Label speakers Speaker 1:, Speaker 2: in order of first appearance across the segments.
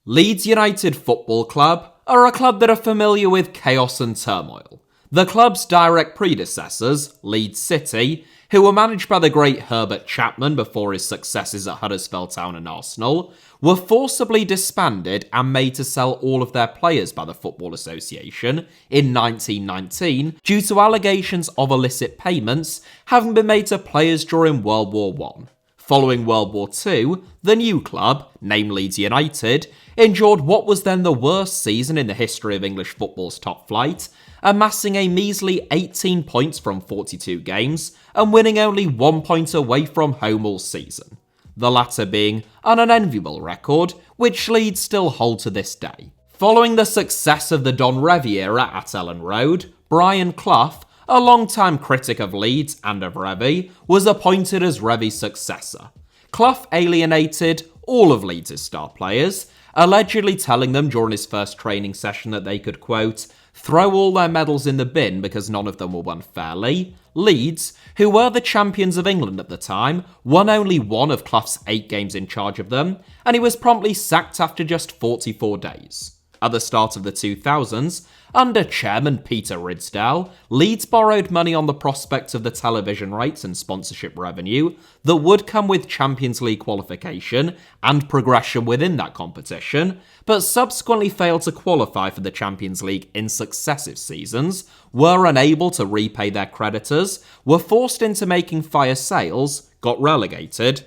Speaker 1: Leeds United Football Club are a club that are familiar with chaos and turmoil. The club's direct predecessors, Leeds City, who were managed by the great Herbert Chapman before his successes at Huddersfield Town and Arsenal, were forcibly disbanded and made to sell all of their players by the Football Association in 1919 due to allegations of illicit payments having been made to players during World War I. Following World War II, the new club, named Leeds United, endured what was then the worst season in the history of English football's top flight, amassing a measly 18 points from 42 games and winning only 1 point away from home all season. The latter being an unenviable record, which Leeds still hold to this day. Following the success of the Don Revie era at Elland Road, Brian Clough, a long-time critic of Leeds and of Revie, was appointed as Revie's successor. Clough alienated all of Leeds' star players, allegedly telling them during his first training session that they could, quote, throw all their medals in the bin because none of them were won fairly. Leeds, who were the champions of England at the time, won only one of Clough's 8 games in charge of them, and he was promptly sacked after just 44 days. At the start of the 2000s, under chairman Peter Ridsdale, Leeds borrowed money on the prospect of the television rights and sponsorship revenue that would come with Champions League qualification and progression within that competition, but subsequently failed to qualify for the Champions League in successive seasons, were unable to repay their creditors, were forced into making fire sales, got relegated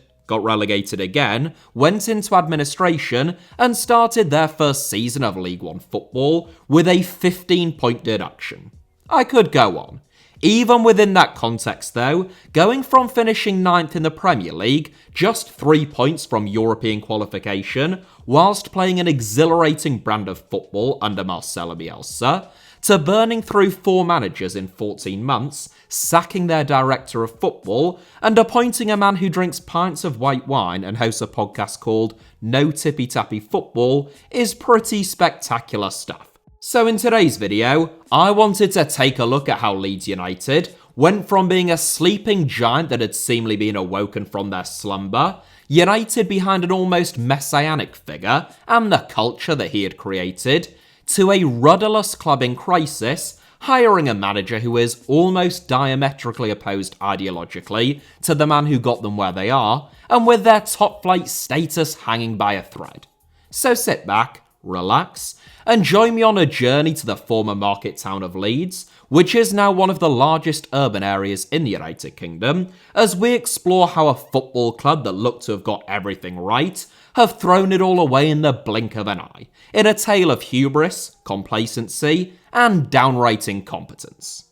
Speaker 1: again, went into administration, and started their first season of League One football with a 15-point deduction. I could go on. Even within that context though, going from finishing 9th in the Premier League, just 3 points from European qualification, whilst playing an exhilarating brand of football under Marcelo Bielsa, to burning through 4 managers in 14 months, sacking their director of football, and appointing a man who drinks pints of white wine and hosts a podcast called No Tippy Tappy Football, is pretty spectacular stuff. So in today's video, I wanted to take a look at how Leeds United went from being a sleeping giant that had seemingly been awoken from their slumber, united behind an almost messianic figure and the culture that he had created, to a rudderless club in crisis, hiring a manager who is almost diametrically opposed ideologically to the man who got them where they are, and with their top-flight status hanging by a thread. So sit back, relax, and join me on a journey to the former market town of Leeds, which is now one of the largest urban areas in the United Kingdom, as we explore how a football club that looked to have got everything right have thrown it all away in the blink of an eye, in a tale of hubris, complacency, and downright incompetence.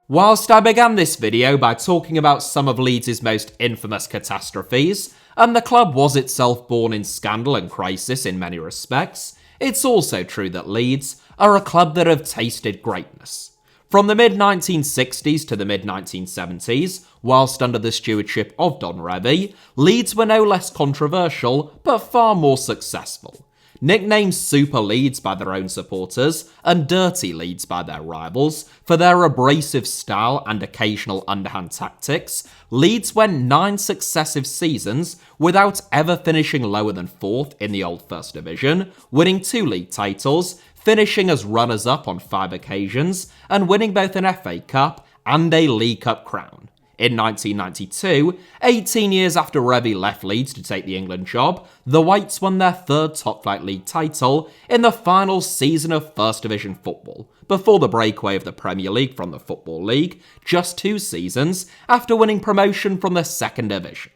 Speaker 1: Whilst I began this video by talking about some of Leeds' most infamous catastrophes, and the club was itself born in scandal and crisis in many respects, it's also true that Leeds are a club that have tasted greatness. From the mid-1960s to the mid-1970s, whilst under the stewardship of Don Revie, Leeds were no less controversial, but far more successful. Nicknamed Super Leeds by their own supporters and Dirty Leeds by their rivals for their abrasive style and occasional underhand tactics, Leeds went 9 successive seasons without ever finishing lower than 4th in the old First Division, winning 2 league titles, finishing as runners-up on 5 occasions, and winning both an FA Cup and a League Cup crown. In 1992, 18 years after Revie left Leeds to take the England job, the Whites won their 3rd top-flight league title in the final season of First Division football, before the breakaway of the Premier League from the Football League, just 2 seasons after winning promotion from the 2nd Division.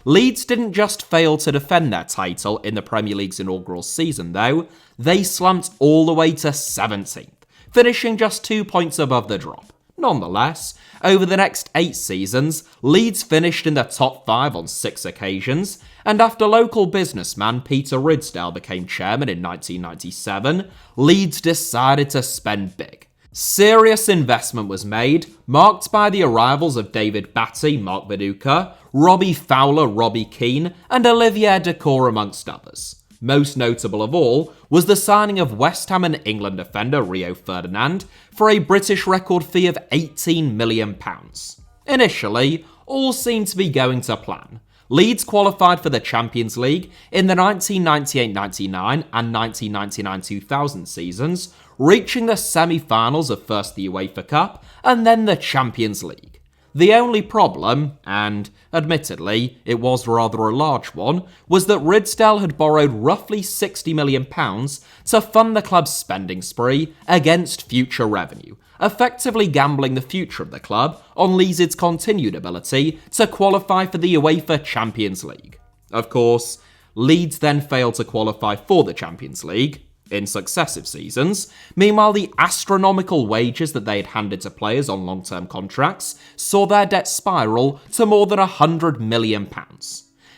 Speaker 1: Leeds didn't just fail to defend their title in the Premier League's inaugural season though, they slumped all the way to 17th, finishing just 2 points above the drop. Nonetheless, over the next 8 seasons, Leeds finished in the top 5 on 6 occasions, and after local businessman Peter Ridsdale became chairman in 1997, Leeds decided to spend big. Serious investment was made, marked by the arrivals of David Batty, Mark Viduka, Robbie Fowler, Robbie Keane, and Olivier Dacour amongst others. Most notable of all was the signing of West Ham and England defender Rio Ferdinand for a British record fee of £18 million. Initially, all seemed to be going to plan, Leeds qualified for the Champions League in the 1998-99 and 1999-2000 seasons, reaching the semi-finals of first the UEFA Cup and then the Champions League. The only problem, and admittedly it was rather a large one, was that Ridsdale had borrowed roughly £60 million to fund the club's spending spree against future revenue, effectively gambling the future of the club on Leeds' continued ability to qualify for the UEFA Champions League. Of course, Leeds then failed to qualify for the Champions League in successive seasons. Meanwhile, the astronomical wages that they had handed to players on long-term contracts saw their debt spiral to more than £100 million.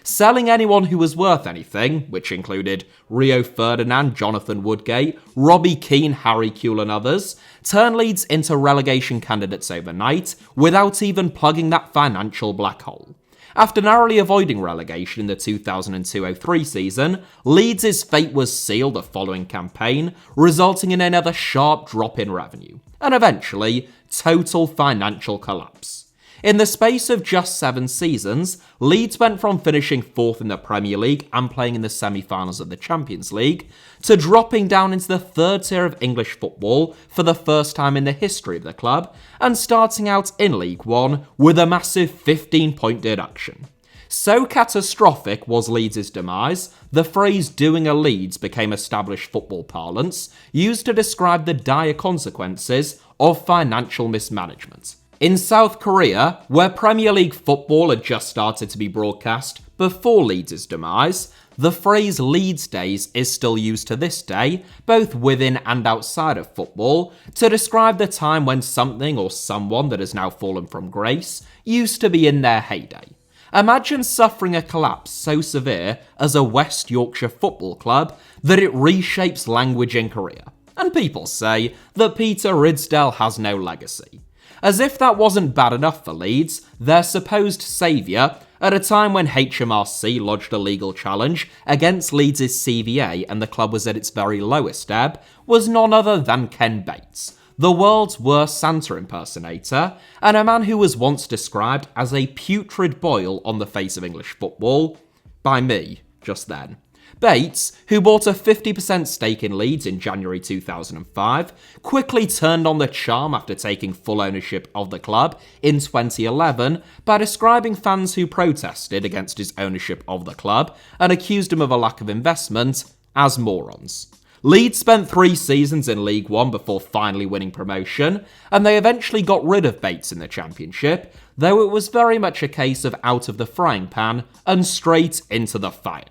Speaker 1: Selling anyone who was worth anything, which included Rio Ferdinand, Jonathan Woodgate, Robbie Keane, Harry Kewell and others, turned Leeds into relegation candidates overnight without even plugging that financial black hole. After narrowly avoiding relegation in the 2002-03 season, Leeds' fate was sealed the following campaign, resulting in another sharp drop in revenue, and eventually, total financial collapse. In the space of just 7 seasons, Leeds went from finishing 4th in the Premier League and playing in the semi-finals of the Champions League, to dropping down into the 3rd tier of English football for the first time in the history of the club, and starting out in League One with a massive 15-point deduction. So catastrophic was Leeds' demise, the phrase "doing a Leeds" became established football parlance, used to describe the dire consequences of financial mismanagement. In South Korea, where Premier League football had just started to be broadcast before Leeds' demise, the phrase Leeds Days is still used to this day, both within and outside of football, to describe the time when something or someone that has now fallen from grace used to be in their heyday. Imagine suffering a collapse so severe as a West Yorkshire football club that it reshapes language in Korea. And people say that Peter Ridsdale has no legacy. As if that wasn't bad enough for Leeds, their supposed saviour, at a time when HMRC lodged a legal challenge against Leeds' CVA and the club was at its very lowest ebb, was none other than Ken Bates, the world's worst Santa impersonator, and a man who was once described as a putrid boil on the face of English football, by me, just then. Bates, who bought a 50% stake in Leeds in January 2005, quickly turned on the charm after taking full ownership of the club in 2011 by describing fans who protested against his ownership of the club and accused him of a lack of investment as morons. Leeds spent 3 seasons in League One before finally winning promotion, and they eventually got rid of Bates in the Championship, though it was very much a case of out of the frying pan and straight into the fire.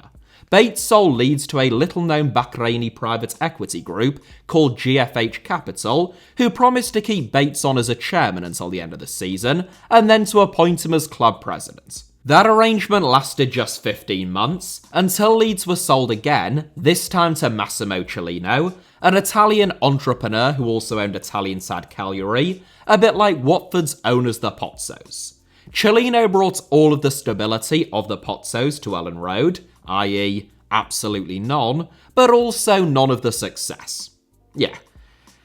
Speaker 1: Bates sold Leeds to a little-known Bahraini private equity group called GFH Capital, who promised to keep Bates on as a chairman until the end of the season, and then to appoint him as club president. That arrangement lasted just 15 months, until Leeds were sold again, this time to Massimo Cellino, an Italian entrepreneur who also owned Italian side Cagliari, a bit like Watford's owners the Pozzos. Cellino brought all of the stability of the Pozzos to Elland Road, i.e. absolutely none, but also none of the success. Yeah,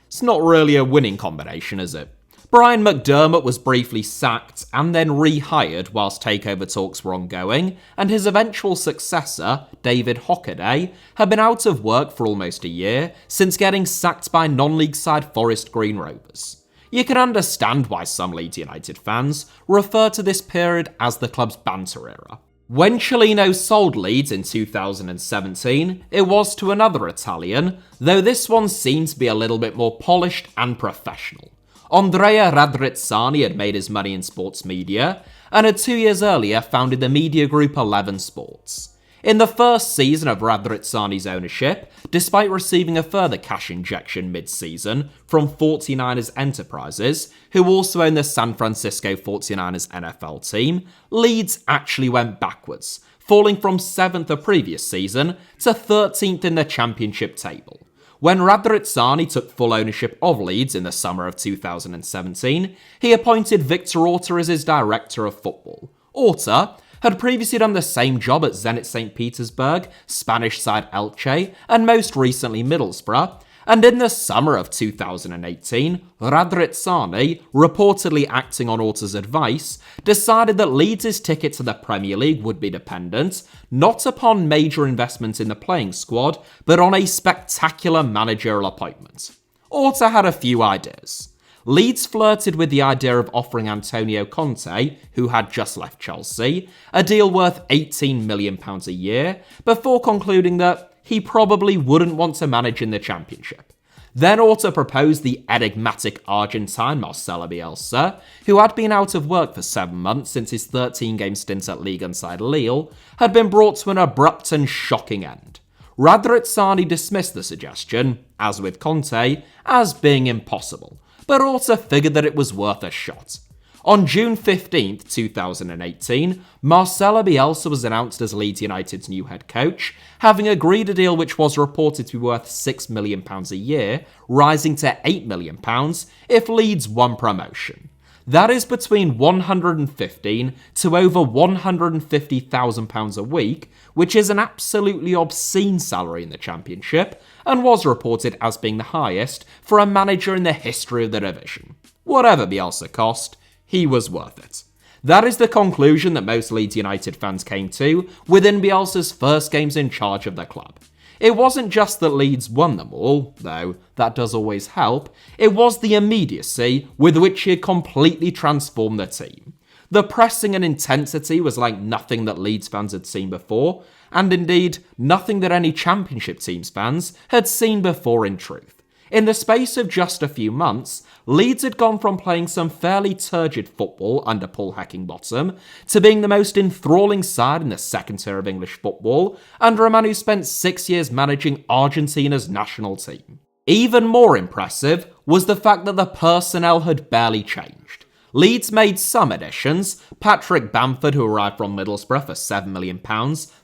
Speaker 1: it's not really a winning combination, is it? Brian McDermott was briefly sacked and then rehired whilst takeover talks were ongoing, and his eventual successor, David Hockaday, had been out of work for almost a year since getting sacked by non-league side Forest Green Rovers. You can understand why some Leeds United fans refer to this period as the club's Banter era. When Cellino sold Leeds in 2017, it was to another Italian, though this one seemed to be a little bit more polished and professional. Andrea Radrizzani had made his money in sports media, and had 2 years earlier founded the media group 11 Sports. In the first season of Radrizzani's ownership, despite receiving a further cash injection mid-season from 49ers Enterprises, who also own the San Francisco 49ers NFL team, Leeds actually went backwards, falling from 7th the previous season to 13th in the championship table. When Radrizzani took full ownership of Leeds in the summer of 2017, he appointed Victor Orta as his director of football. Orta had previously done the same job at Zenit St. Petersburg, Spanish side Elche, and most recently Middlesbrough, And in the summer of 2018, Radrizzani, reportedly acting on Orta's advice, decided that Leeds' ticket to the Premier League would be dependent not upon major investment in the playing squad, but on a spectacular managerial appointment. Orta had a few ideas. Leeds flirted with the idea of offering Antonio Conte, who had just left Chelsea, a deal worth £18 million a year, before concluding that he probably wouldn't want to manage in the Championship. Then Orta proposed the enigmatic Argentine Marcelo Bielsa, who had been out of work for 7 months since his 13-game stint at Ligue side Lille had been brought to an abrupt and shocking end. Radrizzani dismissed the suggestion, as with Conte, as being impossible, but Orta figured that it was worth a shot. On June 15, 2018, Marcelo Bielsa was announced as Leeds United's new head coach, having agreed a deal which was reported to be worth £6 million a year, rising to £8 million if Leeds won promotion. That is between £115,000 to over £150,000 a week, which is an absolutely obscene salary in the Championship, and was reported as being the highest for a manager in the history of the division. Whatever Bielsa cost, he was worth it. That is the conclusion that most Leeds United fans came to within Bielsa's first games in charge of the club. It wasn't just that Leeds won them all, though that does always help, it was the immediacy with which he had completely transformed the team. The pressing and intensity was like nothing that Leeds fans had seen before, and indeed nothing that any Championship team's fans had seen before in truth. In the space of just a few months, Leeds had gone from playing some fairly turgid football under Paul Heckingbottom to being the most enthralling side in the second tier of English football under a man who spent 6 years managing Argentina's national team. Even more impressive was the fact that the personnel had barely changed. Leeds made some additions, Patrick Bamford, who arrived from Middlesbrough for £7 million,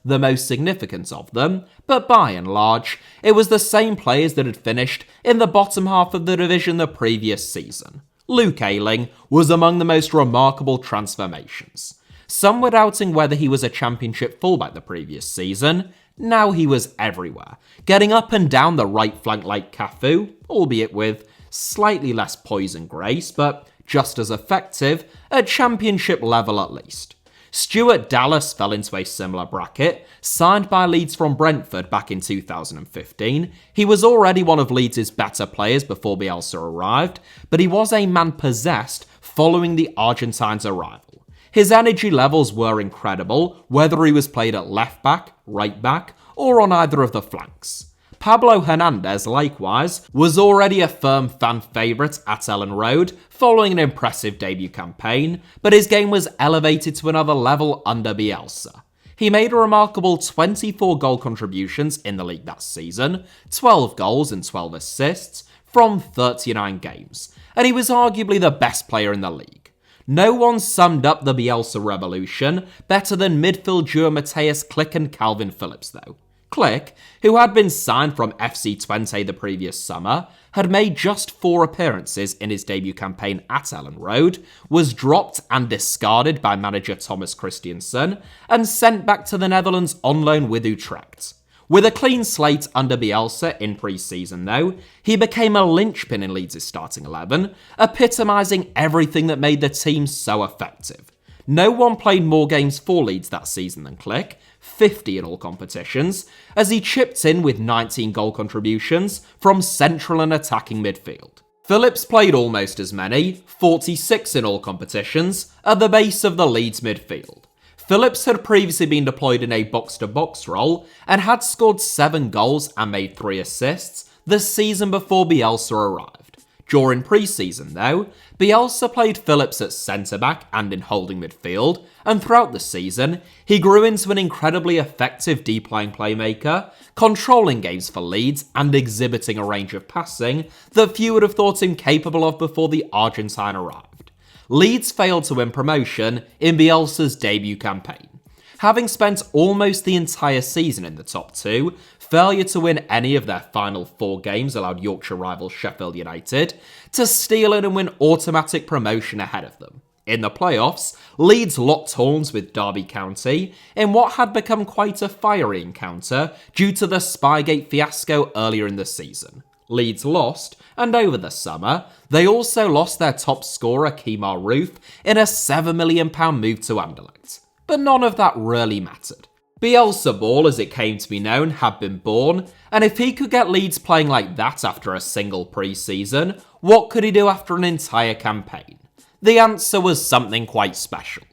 Speaker 1: the most significant of them, but by and large, it was the same players that had finished in the bottom half of the division the previous season. Luke Ayling was among the most remarkable transformations. Some were doubting whether he was a Championship fullback the previous season. Now he was everywhere, getting up and down the right flank like Cafu, albeit with slightly less poise and grace, but just as effective at Championship level at least. Stuart Dallas fell into a similar bracket, signed by Leeds from Brentford back in 2015. He was already one of Leeds' better players before Bielsa arrived, but he was a man possessed following the Argentine's arrival. His energy levels were incredible, whether he was played at left back, right back, or on either of the flanks. Pablo Hernandez, likewise, was already a firm fan favourite at Elland Road following an impressive debut campaign, but his game was elevated to another level under Bielsa. He made a remarkable 24 goal contributions in the league that season, 12 goals and 12 assists from 39 games, and he was arguably the best player in the league. No one summed up the Bielsa revolution better than midfield duo Matthias Klich and Calvin Phillips, though. Klich, who had been signed from FC Twente the previous summer, had made just 4 appearances in his debut campaign at Elland Road, was dropped and discarded by manager Thomas Christiansen, and sent back to the Netherlands on loan with Utrecht. With a clean slate under Bielsa in pre-season though, he became a linchpin in Leeds' starting 11, epitomising everything that made the team so effective. No one played more games for Leeds that season than Klich, 50 in all competitions, as he chipped in with 19 goal contributions from central and attacking midfield. Phillips played almost as many, 46 in all competitions, at the base of the Leeds midfield. Phillips had previously been deployed in a box-to-box role and had scored 7 goals and made 3 assists the season before Bielsa arrived. During pre-season, though, Bielsa played Phillips at centre-back and in holding midfield, and throughout the season, he grew into an incredibly effective deep-lying playmaker, controlling games for Leeds and exhibiting a range of passing that few would have thought him capable of before the Argentine arrived. Leeds failed to win promotion in Bielsa's debut campaign. Having spent almost the entire season in the top 2, failure to win any of their final 4 games allowed Yorkshire rival Sheffield United to steal in and win automatic promotion ahead of them. In the playoffs, Leeds locked horns with Derby County in what had become quite a fiery encounter due to the Spygate fiasco earlier in the season. Leeds lost, and over the summer, they also lost their top scorer Kemar Roof in a £7 million move to Anderlecht. But none of that really mattered. Bielsa ball, as it came to be known, had been born, and if he could get Leeds playing like that after a single pre-season, what could he do after an entire campaign? The answer was something quite special.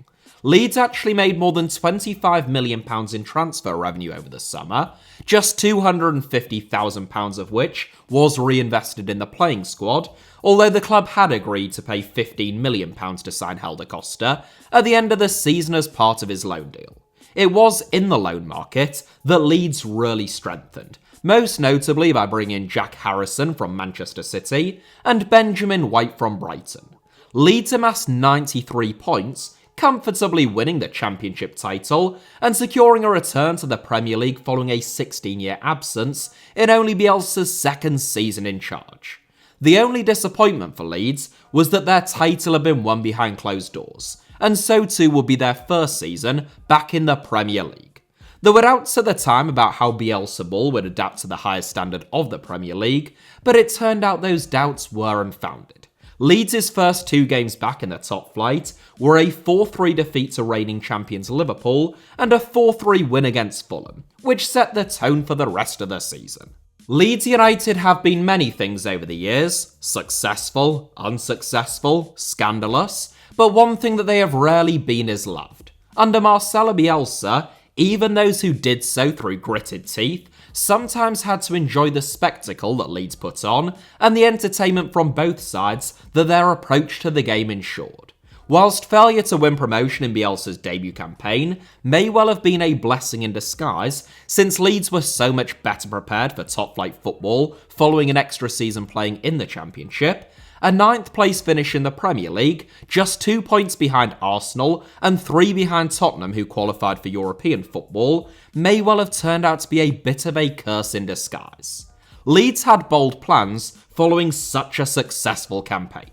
Speaker 1: Leeds actually made more than £25 million in transfer revenue over the summer, just £250,000 of which was reinvested in the playing squad, although the club had agreed to pay £15 million to sign Helder Costa at the end of the season as part of his loan deal. It was in the loan market that Leeds really strengthened, most notably by bringing in Jack Harrison from Manchester City and Benjamin White from Brighton. Leeds amassed 93 points, comfortably winning the Championship title and securing a return to the Premier League following a 16-year absence in only Bielsa's second season in charge. The only disappointment for Leeds was that their title had been won behind closed doors, and so too would be their first season back in the Premier League. There were doubts at the time about how Bielsa ball would adapt to the highest standard of the Premier League, but it turned out those doubts were unfounded. Leeds' first 2 games back in the top flight were a 4-3 defeat to reigning champions Liverpool and a 4-3 win against Fulham, which set the tone for the rest of the season. Leeds United have been many things over the years: successful, unsuccessful, scandalous, but one thing that they have rarely been is loved. Under Marcelo Bielsa, even those who did so through gritted teeth sometimes had to enjoy the spectacle that Leeds put on and the entertainment from both sides that their approach to the game ensured. Whilst failure to win promotion in Bielsa's debut campaign may well have been a blessing in disguise, since Leeds were so much better prepared for top-flight football following an extra season playing in the Championship, a 9th place finish in the Premier League, just 2 points behind Arsenal and 3 behind Tottenham, who qualified for European football, may well have turned out to be a bit of a curse in disguise. Leeds had bold plans following such a successful campaign.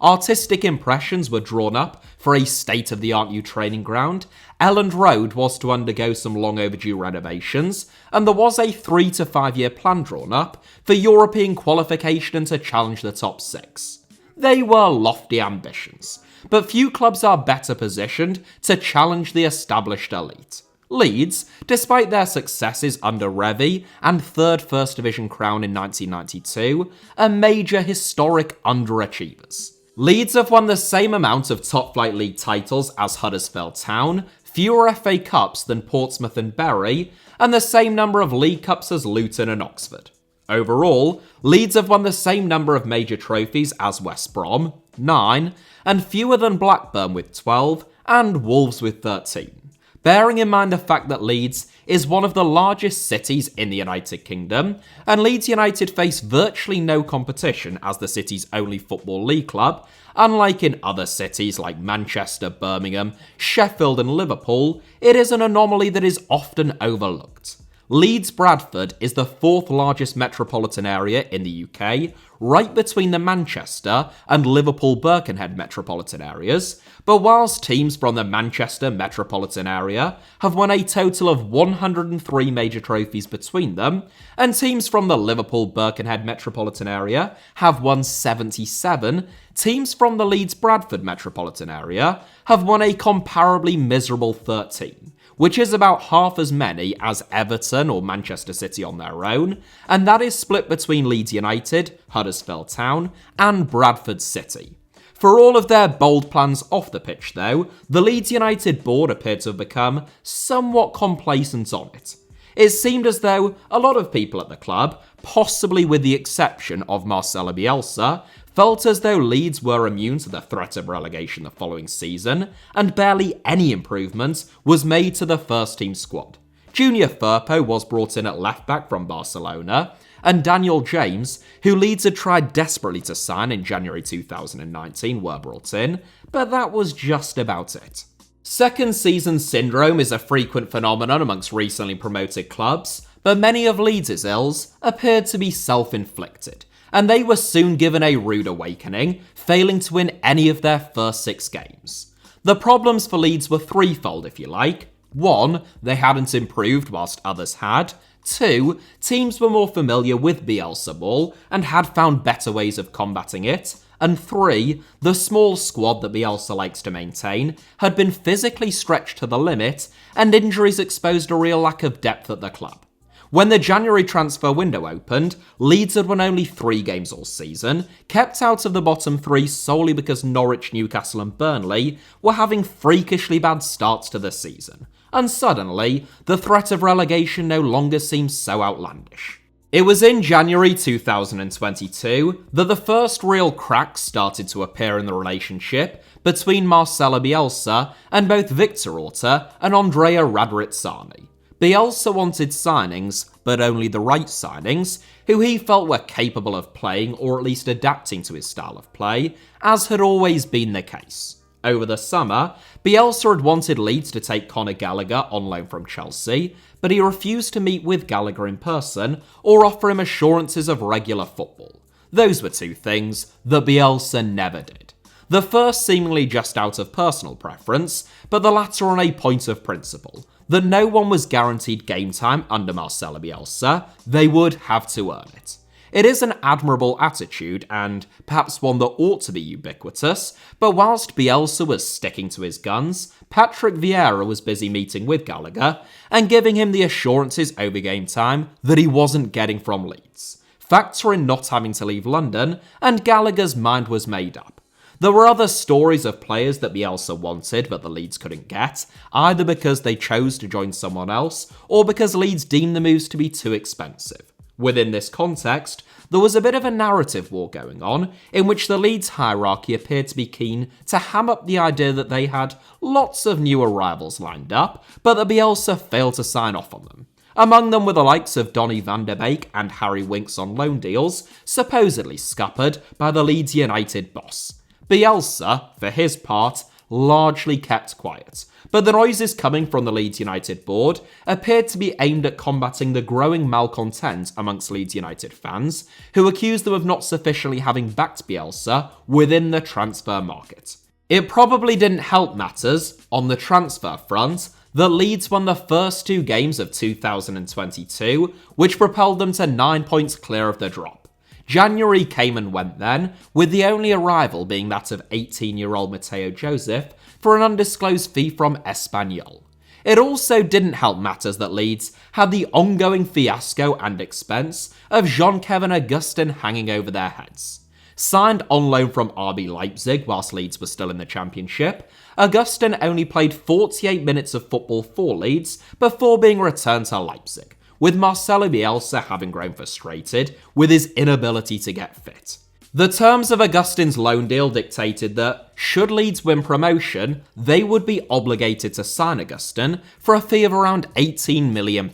Speaker 1: Artistic impressions were drawn up for a state-of-the-art new training ground, Elland Road was to undergo some long overdue renovations, and there was a 3 to 5 year plan drawn up for European qualification and to challenge the top 6. They were lofty ambitions, but few clubs are better positioned to challenge the established elite. Leeds, despite their successes under Revie and 3rd First Division crown in 1992, are major historic underachievers. Leeds have won the same amount of top-flight league titles as Huddersfield Town, fewer FA Cups than Portsmouth and Bury, and the same number of League Cups as Luton and Oxford. Overall, Leeds have won the same number of major trophies as West Brom, 9, and fewer than Blackburn with 12, and Wolves with 13. Bearing in mind the fact that Leeds is one of the largest cities in the United Kingdom, and Leeds United face virtually no competition as the city's only Football League club, unlike in other cities like Manchester, Birmingham, Sheffield and Liverpool, it is an anomaly that is often overlooked. Leeds Bradford is the 4th largest metropolitan area in the UK, right between the Manchester and Liverpool Birkenhead metropolitan areas, but whilst teams from the Manchester metropolitan area have won a total of 103 major trophies between them, and teams from the Liverpool Birkenhead metropolitan area have won 77, teams from the Leeds Bradford metropolitan area have won a comparably miserable 13. Which is about half as many as Everton or Manchester City on their own, and that is split between Leeds United, Huddersfield Town, and Bradford City. For all of their bold plans off the pitch, though, the Leeds United board appeared to have become somewhat complacent on it. It seemed as though a lot of people at the club, possibly with the exception of Marcelo Bielsa, felt as though Leeds were immune to the threat of relegation the following season, and barely any improvement was made to the first-team squad. Junior Firpo was brought in at left-back from Barcelona, and Daniel James, who Leeds had tried desperately to sign in January 2019, were brought in, but that was just about it. Second-season syndrome is a frequent phenomenon amongst recently promoted clubs, but many of Leeds' ills appeared to be self-inflicted, and they were soon given a rude awakening, failing to win any of their first 6 games. The problems for Leeds were threefold, if you like. 1, they hadn't improved whilst others had. 2. Teams were more familiar with Bielsa ball and had found better ways of combating it. And 3. The small squad that Bielsa likes to maintain had been physically stretched to the limit, and injuries exposed a real lack of depth at the club. When the January transfer window opened, Leeds had won only 3 games all season, kept out of the bottom 3 solely because Norwich, Newcastle and Burnley were having freakishly bad starts to the season, and suddenly, the threat of relegation no longer seemed so outlandish. It was in January 2022 that the first real cracks started to appear in the relationship between Marcelo Bielsa and both Victor Orta and Andrea Radrizzani. Bielsa wanted signings, but only the right signings, who he felt were capable of playing or at least adapting to his style of play, as had always been the case. Over the summer, Bielsa had wanted Leeds to take Conor Gallagher on loan from Chelsea, but he refused to meet with Gallagher in person or offer him assurances of regular football. Those were 2 things that Bielsa never did. The first seemingly just out of personal preference, but the latter on a point of principle, that no one was guaranteed game time under Marcelo Bielsa, they would have to earn it. It is an admirable attitude, and perhaps one that ought to be ubiquitous, but whilst Bielsa was sticking to his guns, Patrick Vieira was busy meeting with Gallagher and giving him the assurances over game time that he wasn't getting from Leeds. Factor in not having to leave London, and Gallagher's mind was made up. There were other stories of players that Bielsa wanted but the Leeds couldn't get, either because they chose to join someone else or because Leeds deemed the moves to be too expensive. Within this context, there was a bit of a narrative war going on, in which the Leeds hierarchy appeared to be keen to ham up the idea that they had lots of new arrivals lined up, but that Bielsa failed to sign off on them. Among them were the likes of Donny van der Beek and Harry Winks on loan deals, supposedly scuppered by the Leeds United boss. Bielsa, for his part, largely kept quiet, but the noises coming from the Leeds United board appeared to be aimed at combating the growing malcontent amongst Leeds United fans, who accused them of not sufficiently having backed Bielsa within the transfer market. It probably didn't help matters, on the transfer front, that Leeds won the first 2 games of 2022, which propelled them to 9 points clear of the drop. January came and went then, with the only arrival being that of 18-year-old Mateo Joseph for an undisclosed fee from Espanyol. It also didn't help matters that Leeds had the ongoing fiasco and expense of Jean-Kevin Augustin hanging over their heads. Signed on loan from RB Leipzig whilst Leeds were still in the Championship, Augustin only played 48 minutes of football for Leeds before being returned to Leipzig, with Marcelo Bielsa having grown frustrated with his inability to get fit. The terms of Augustin's loan deal dictated that, should Leeds win promotion, they would be obligated to sign Augustin for a fee of around £18 million.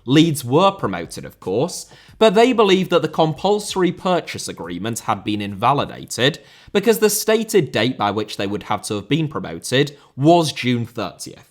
Speaker 1: Leeds were promoted, of course, but they believed that the compulsory purchase agreement had been invalidated because the stated date by which they would have to have been promoted was June 30th.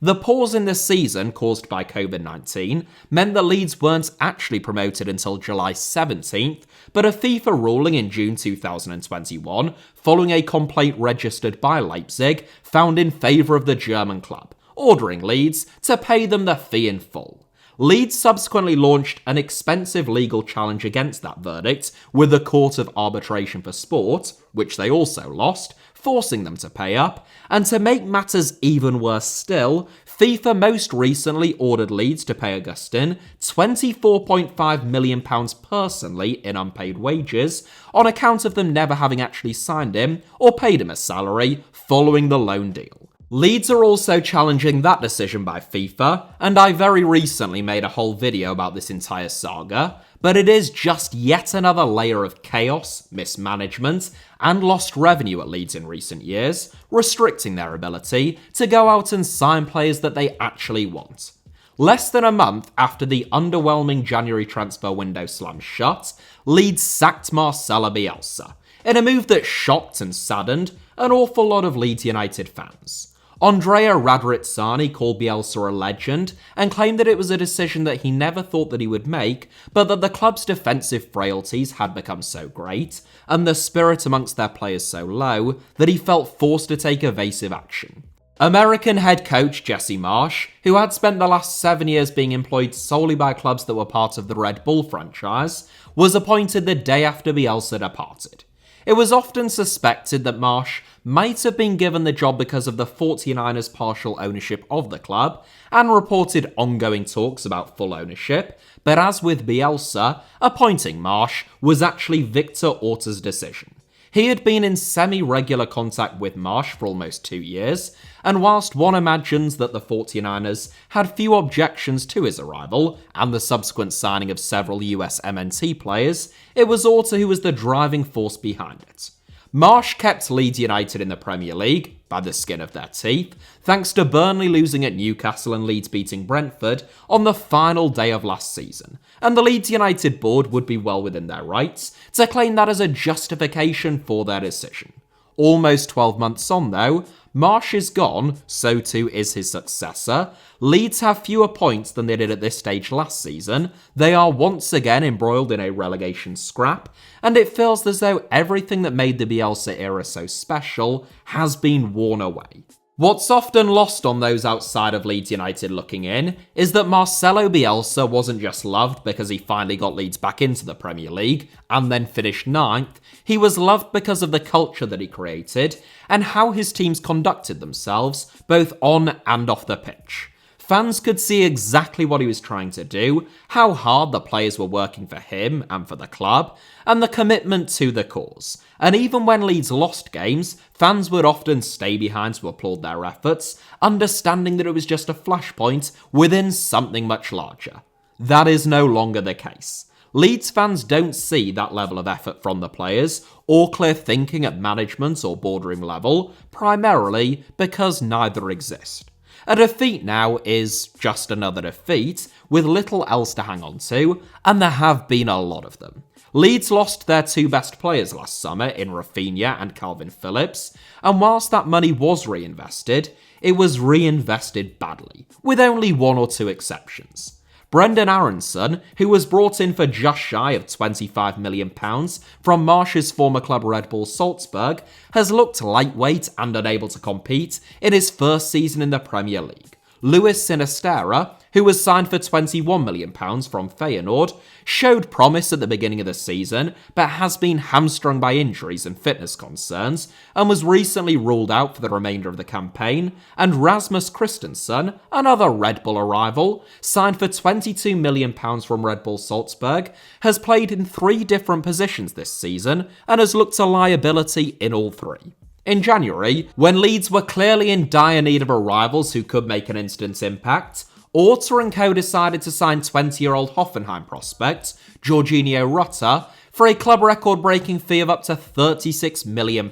Speaker 1: The pause in the season caused by COVID-19 meant that Leeds weren't actually promoted until July 17th, but a FIFA ruling in June 2021, following a complaint registered by Leipzig, found in favour of the German club, ordering Leeds to pay them the fee in full. Leeds subsequently launched an expensive legal challenge against that verdict with the Court of Arbitration for Sport, which they also lost, forcing them to pay up, and to make matters even worse still, FIFA most recently ordered Leeds to pay Augustin £24.5 million personally in unpaid wages on account of them never having actually signed him or paid him a salary following the loan deal. Leeds are also challenging that decision by FIFA, and I very recently made a whole video about this entire saga, but it is just yet another layer of chaos, mismanagement, and lost revenue at Leeds in recent years, restricting their ability to go out and sign players that they actually want. Less than a month after the underwhelming January transfer window slammed shut, Leeds sacked Marcelo Bielsa, in a move that shocked and saddened an awful lot of Leeds United fans. Andrea Radrizzani called Bielsa a legend and claimed that it was a decision that he never thought that he would make, but that the club's defensive frailties had become so great and the spirit amongst their players so low that he felt forced to take evasive action. American head coach Jesse Marsch, who had spent the last 7 years being employed solely by clubs that were part of the Red Bull franchise, was appointed the day after Bielsa departed. It was often suspected that Marsch might have been given the job because of the 49ers' partial ownership of the club and reported ongoing talks about full ownership, but as with Bielsa, appointing Marsch was actually Victor Orta's decision. He had been in semi-regular contact with Marsch for almost 2 years, and whilst one imagines that the 49ers had few objections to his arrival and the subsequent signing of several US MNT players, it was Orta who was the driving force behind it. Marsch kept Leeds United in the Premier League, by the skin of their teeth, thanks to Burnley losing at Newcastle and Leeds beating Brentford on the final day of last season, and the Leeds United board would be well within their rights to claim that as a justification for their decision. Almost 12 months on though, Marsch is gone, so too is his successor. Leeds have fewer points than they did at this stage last season, they are once again embroiled in a relegation scrap, and it feels as though everything that made the Bielsa era so special has been worn away. What's often lost on those outside of Leeds United looking in is that Marcelo Bielsa wasn't just loved because he finally got Leeds back into the Premier League and then finished 9th, he was loved because of the culture that he created and how his teams conducted themselves both on and off the pitch. Fans could see exactly what he was trying to do, how hard the players were working for him and for the club, and the commitment to the cause. And even when Leeds lost games, fans would often stay behind to applaud their efforts, understanding that it was just a flashpoint within something much larger. That is no longer the case. Leeds fans don't see that level of effort from the players, or clear thinking at management or boardroom level, primarily because neither exist. A defeat now is just another defeat, with little else to hang on to, and there have been a lot of them. Leeds lost their 2 best players last summer in Rafinha and Calvin Phillips, and whilst that money was reinvested, it was reinvested badly, with only 1 or 2 exceptions. Brendan Aronson, who was brought in for just shy of £25 million from Marsch's former club Red Bull Salzburg, has looked lightweight and unable to compete in his first season in the Premier League. Luis Sinisterra, who was signed for £21 million from Feyenoord, showed promise at the beginning of the season, but has been hamstrung by injuries and fitness concerns, and was recently ruled out for the remainder of the campaign, and Rasmus Christensen, another Red Bull arrival, signed for £22 million from Red Bull Salzburg, has played in 3 different positions this season, and has looked a liability in all 3. In January, when Leeds were clearly in dire need of arrivals who could make an instant impact, Orta and co decided to sign 20-year-old Hoffenheim prospect, Jorginho Rutter, for a club record-breaking fee of up to £36 million.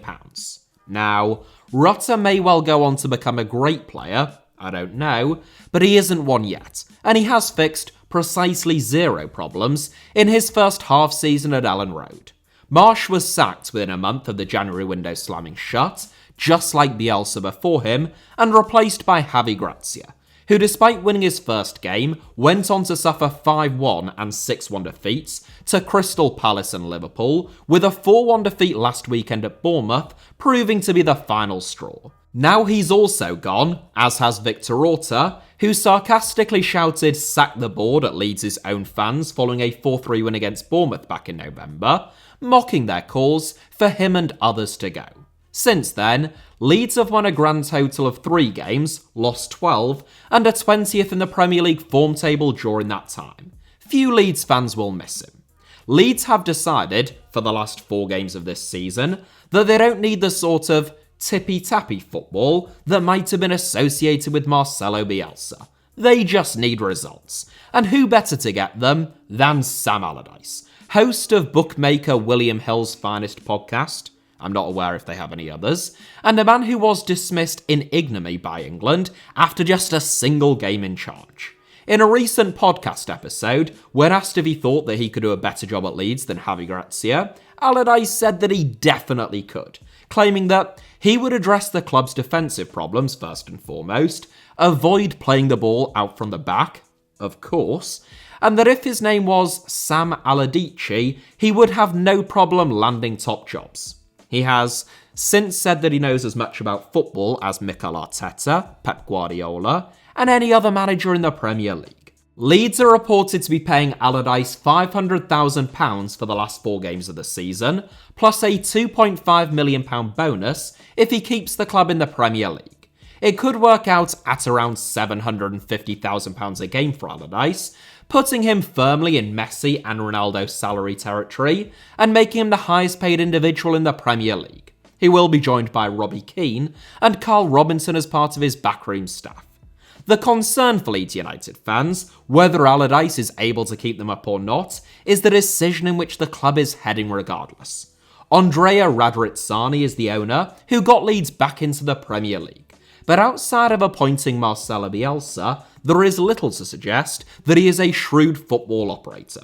Speaker 1: Now, Rutter may well go on to become a great player, I don't know, but he isn't one yet, and he has fixed precisely 0 problems in his first half season at Elland Road. Marsch was sacked within a month of the January window slamming shut, just like Bielsa before him, and replaced by Javi Gracia, who despite winning his first game, went on to suffer 5-1 and 6-1 defeats to Crystal Palace and Liverpool, with a 4-1 defeat last weekend at Bournemouth proving to be the final straw. Now he's also gone, as has Victor Orta, who sarcastically shouted "sack the board" at Leeds' own fans following a 4-3 win against Bournemouth back in November, mocking their calls for him and others to go. Since then, Leeds have won a grand total of 3 games, lost 12, and are 20th in the Premier League form table during that time. Few Leeds fans will miss him. Leeds have decided, for the last 4 games of this season, that they don't need the sort of tippy-tappy football that might have been associated with Marcelo Bielsa. They just need results. And who better to get them than Sam Allardyce, host of bookmaker William Hill's Finest podcast, I'm not aware if they have any others, and a man who was dismissed in ignominy by England after just a single game in charge. In a recent podcast episode, when asked if he thought that he could do a better job at Leeds than Javi Gracia, Allardyce said that he definitely could, claiming that he would address the club's defensive problems first and foremost, avoid playing the ball out from the back, of course, and that if his name was Sam Allardyce, he would have no problem landing top jobs. He has since said that he knows as much about football as Mikel Arteta, Pep Guardiola, and any other manager in the Premier League. Leeds are reported to be paying Allardyce £500,000 for the last 4 games of the season, plus a £2.5 million bonus if he keeps the club in the Premier League. It could work out at around £750,000 a game for Allardyce, putting him firmly in Messi and Ronaldo salary territory, and making him the highest paid individual in the Premier League. He will be joined by Robbie Keane and Carl Robinson as part of his backroom staff. The concern for Leeds United fans, whether Allardyce is able to keep them up or not, is the decision in which the club is heading regardless. Andrea Radrizzani is the owner who got Leeds back into the Premier League, but outside of appointing Marcelo Bielsa, there is little to suggest that he is a shrewd football operator.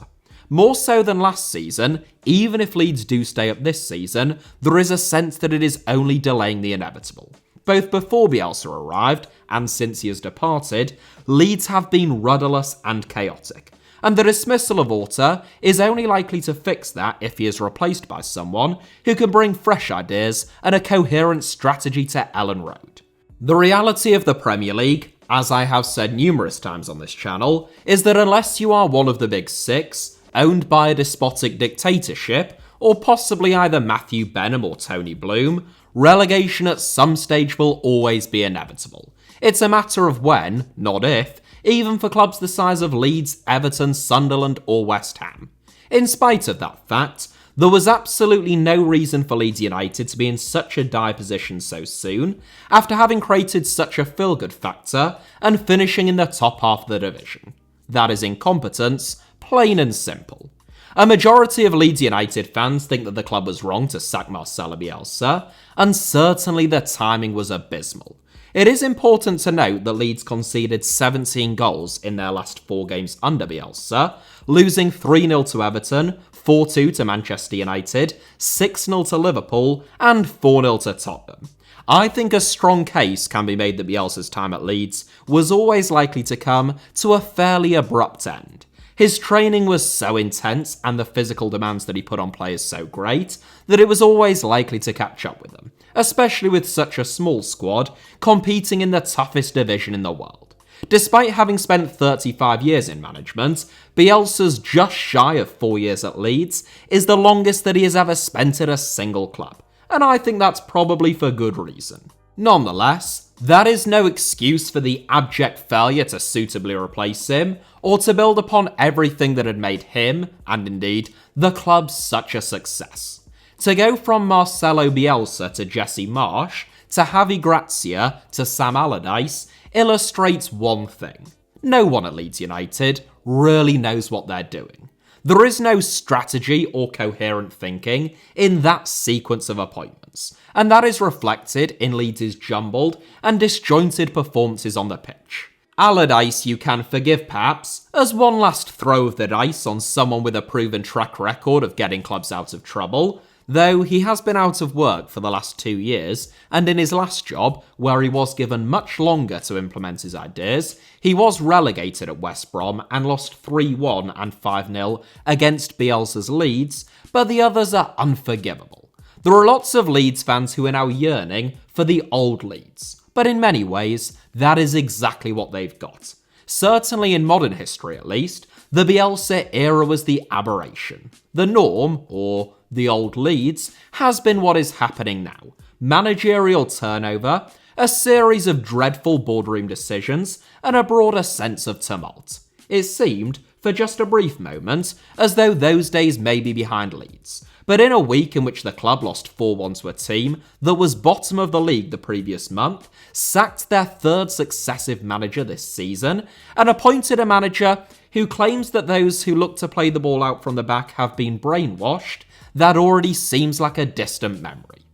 Speaker 1: More so than last season, even if Leeds do stay up this season, there is a sense that it is only delaying the inevitable. Both before Bielsa arrived and since he has departed, Leeds have been rudderless and chaotic, and the dismissal of Orta is only likely to fix that if he is replaced by someone who can bring fresh ideas and a coherent strategy to Elland Road. The reality of the Premier League, as I have said numerous times on this channel, is that unless you are one of the big 6, owned by a despotic dictatorship, or possibly either Matthew Benham or Tony Bloom, relegation at some stage will always be inevitable. It's a matter of when, not if, even for clubs the size of Leeds, Everton, Sunderland or West Ham. In spite of that fact, there was absolutely no reason for Leeds United to be in such a dire position so soon, after having created such a feel-good factor and finishing in the top half of the division. That is incompetence, plain and simple. A majority of Leeds United fans think that the club was wrong to sack Marcelo Bielsa, and certainly the timing was abysmal. It is important to note that Leeds conceded 17 goals in their last 4 games under Bielsa, losing 3-0 to Everton, 4-2 to Manchester United, 6-0 to Liverpool, and 4-0 to Tottenham. I think a strong case can be made that Bielsa's time at Leeds was always likely to come to a fairly abrupt end. His training was so intense and the physical demands that he put on players so great that it was always likely to catch up with them, especially with such a small squad competing in the toughest division in the world. Despite having spent 35 years in management, Bielsa's just shy of 4 years at Leeds is the longest that he has ever spent at a single club, and I think that's probably for good reason. Nonetheless, that is no excuse for the abject failure to suitably replace him, or to build upon everything that had made him, and indeed, the club such a success. To go from Marcelo Bielsa to Jesse Marsch, to Javi Gracia to Sam Allardyce, illustrates one thing. No one at Leeds United really knows what they're doing. There is no strategy or coherent thinking in that sequence of appointments, and that is reflected in Leeds' jumbled and disjointed performances on the pitch. Allardyce you can forgive perhaps, as one last throw of the dice on someone with a proven track record of getting clubs out of trouble, though he has been out of work for the last 2 years, and in his last job, where he was given much longer to implement his ideas, he was relegated at West Brom and lost 3-1 and 5-0 against Bielsa's Leeds, but the others are unforgivable. There are lots of Leeds fans who are now yearning for the old Leeds, but in many ways, that is exactly what they've got. Certainly in modern history at least, the Bielsa era was the aberration. The norm, or the old Leeds, has been what is happening now. Managerial turnover, a series of dreadful boardroom decisions, and a broader sense of tumult. It seemed, for just a brief moment, as though those days may be behind Leeds. But in a week in which the club lost 4-1 to a team that was bottom of the league the previous month, sacked their 3rd successive manager this season, and appointed a manager who claims that those who look to play the ball out from the back have been brainwashed, that already seems like a distant memory.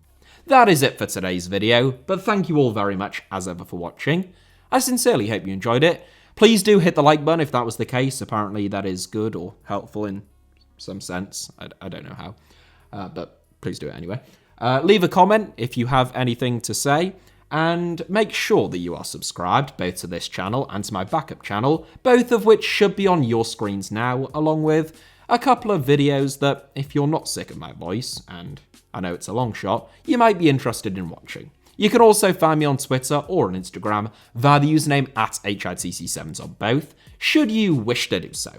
Speaker 1: That is it for today's video, but thank you all very much as ever for watching. I sincerely hope you enjoyed it. Please do hit the like button if that was the case. Apparently that is good or helpful in some sense. I don't know how. But please do it anyway. Leave a comment if you have anything to say, and make sure that you are subscribed both to this channel and to my backup channel, both of which should be on your screens now, along with a couple of videos that, if you're not sick of my voice, and I know it's a long shot, you might be interested in watching. You can also find me on Twitter or on Instagram via the username at HITC Sevens on both, should you wish to do so.